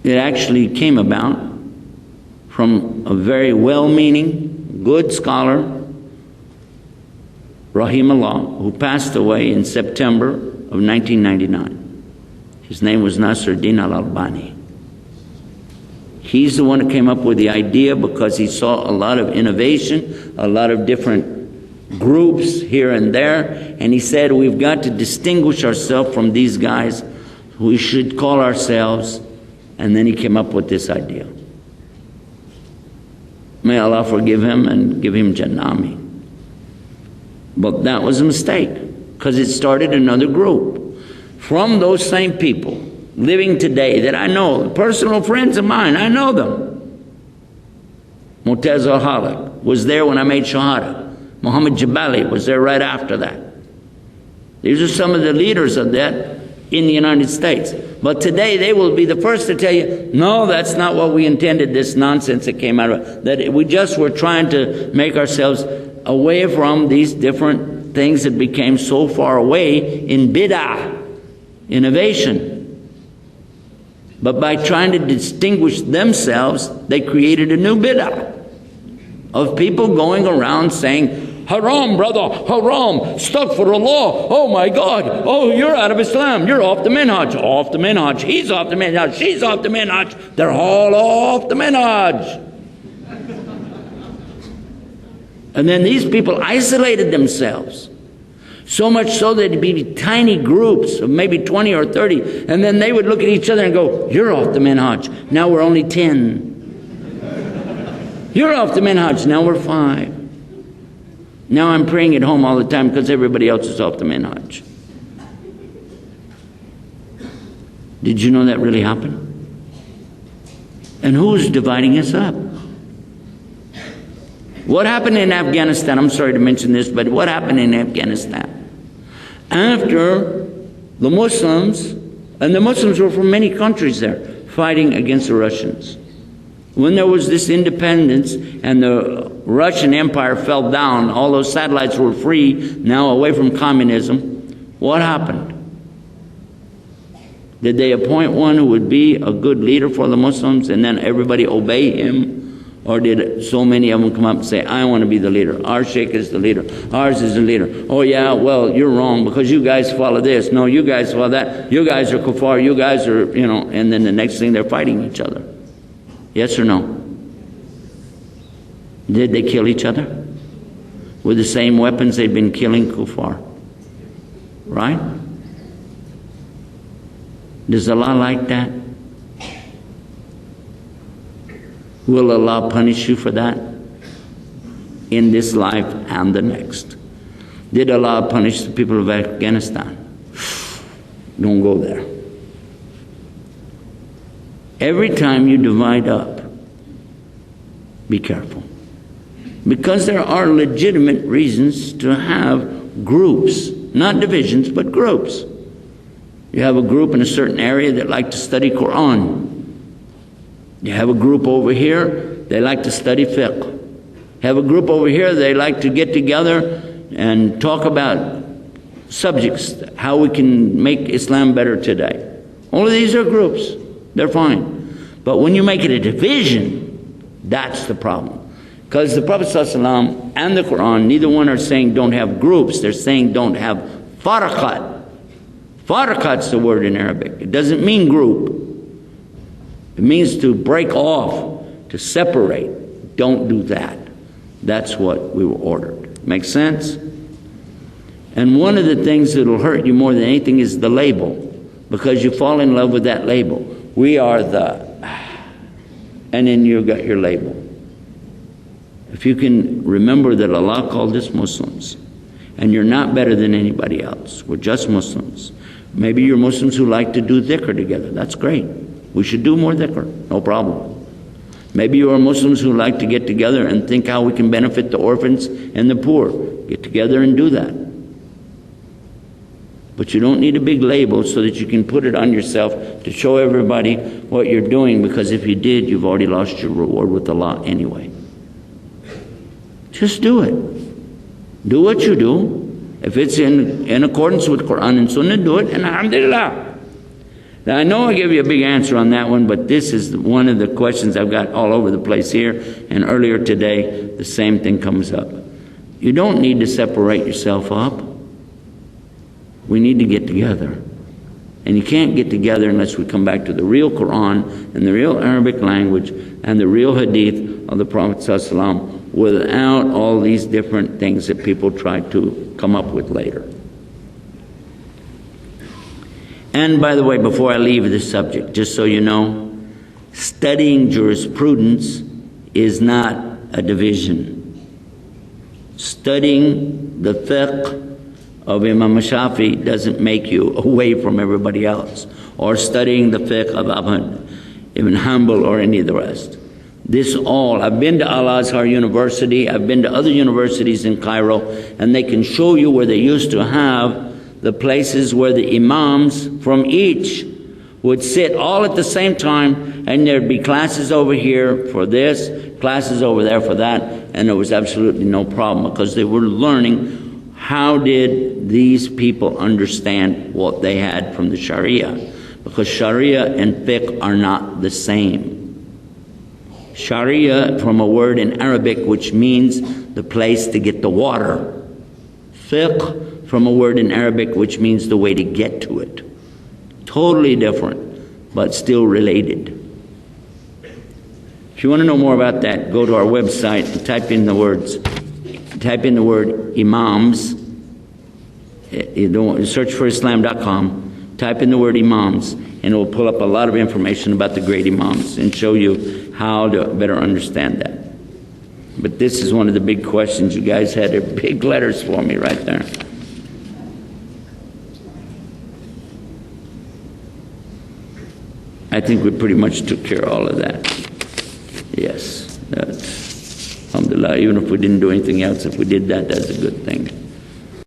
It actually came about from a very well-meaning, good scholar, Rahimullah, who passed away in September of 1999. His name was Nasruddin al-Albani. He's the one who came up with the idea because he saw a lot of innovation, a lot of different groups here and there, and he said, we've got to distinguish ourselves from these guys. We should call ourselves, and then he came up with this idea. May Allah forgive him and give him Jannah. But that was a mistake, because it started another group. From those same people living today that I know, personal friends of mine, I know them. Mu'taz al-Halik was there when I made Shahada. Muhammad Jabali was there right after that. These are some of the leaders of that in the United States. But today they will be the first to tell you, no, that's not what we intended, this nonsense that came out of it. That we just were trying to make ourselves away from these different things that became so far away in bid'ah, innovation. But by trying to distinguish themselves, they created a new bid'ah of people going around saying, haram, brother, haram, astaghfirullah, oh my God, oh, you're out of Islam, you're off the minhaj, he's off the minhaj, she's off the minhaj, they're all off the minhaj. And then these people isolated themselves. So much so that it'd be tiny groups of maybe 20 or 30. And then they would look at each other and go, you're off the minhaj. Now we're only 10. You're off the minhaj. Now we're 5. Now I'm praying at home all the time because everybody else is off the minhaj. Did you know that really happened? And who's dividing us up? What happened in Afghanistan? I'm sorry to mention this, but what happened in Afghanistan? After the Muslims, and the Muslims were from many countries there, fighting against the Russians. When there was this independence and the Russian Empire fell down, all those satellites were free, now away from communism, what happened? Did they appoint one who would be a good leader for the Muslims and then everybody obey him? Or did so many of them come up and say, I want to be the leader. Our Sheikh is the leader. Ours is the leader. Oh yeah, well, you're wrong because you guys follow this. No, you guys follow that. You guys are kuffar. You guys are, and then the next thing they're fighting each other. Yes or no? Did they kill each other? With the same weapons they've been killing kuffar. Right? Does Allah like that? Will Allah punish you for that? In this life and the next. Did Allah punish the people of Afghanistan? Don't go there. Every time you divide up, be careful. Because there are legitimate reasons to have groups, not divisions, but groups. You have a group in a certain area that like to study Quran. You have a group over here, they like to study fiqh. Have a group over here, they like to get together and talk about subjects, how we can make Islam better today. All of these are groups, they're fine. But when you make it a division, that's the problem. Because the Prophet ﷺ and the Quran, neither one are saying don't have groups, they're saying don't have faraqat. Faraqat's the word in Arabic. It doesn't mean group. It means to break off, to separate. Don't do that. That's what we were ordered. Make sense? And one of the things that will hurt you more than anything is the label, because you fall in love with that label. We are the, and then you got your label. If you can remember that Allah called us Muslims, and you're not better than anybody else. We're just Muslims. Maybe you're Muslims who like to do dhikr together. That's great. We should do more dhikr, no problem. Maybe you are Muslims who like to get together and think how we can benefit the orphans and the poor. Get together and do that. But you don't need a big label so that you can put it on yourself to show everybody what you're doing, because if you did, you've already lost your reward with Allah anyway. Just do it. Do what you do. If it's in accordance with Quran and Sunnah, do it, and alhamdulillah. Now, I know I gave you a big answer on that one, but this is one of the questions I've got all over the place here, and earlier today, the same thing comes up. You don't need to separate yourself up. We need to get together. And you can't get together unless we come back to the real Quran and the real Arabic language and the real hadith of the Prophet ﷺ without all these different things that people try to come up with later. And by the way, before I leave this subject, just so you know, studying jurisprudence is not a division. Studying the fiqh of Imam Shafi doesn't make you away from everybody else, or studying the fiqh of Ahmad Ibn Hanbal or any of the rest. This all, I've been to Al-Azhar University, I've been to other universities in Cairo, and they can show you where they used to have the places where the imams from each would sit all at the same time, and there'd be classes over here for this, classes over there for that, and there was absolutely no problem because they were learning how did these people understand what they had from the Sharia, because Sharia and fiqh are not the same. Sharia from a word in Arabic which means the place to get the water. Fiqh from a word in Arabic which means the way to get to it. Totally different, but still related. If you want to know more about that, go to our website and type in the word imams. You don't search for Islam.com, type in the word imams, and it will pull up a lot of information about the great imams and show you how to better understand that. But this is one of the big questions. You guys had your big letters for me right there. I think we pretty much took care of all of that. Yes, that's alhamdulillah. Even if we didn't do anything else, if we did that, that's a good thing.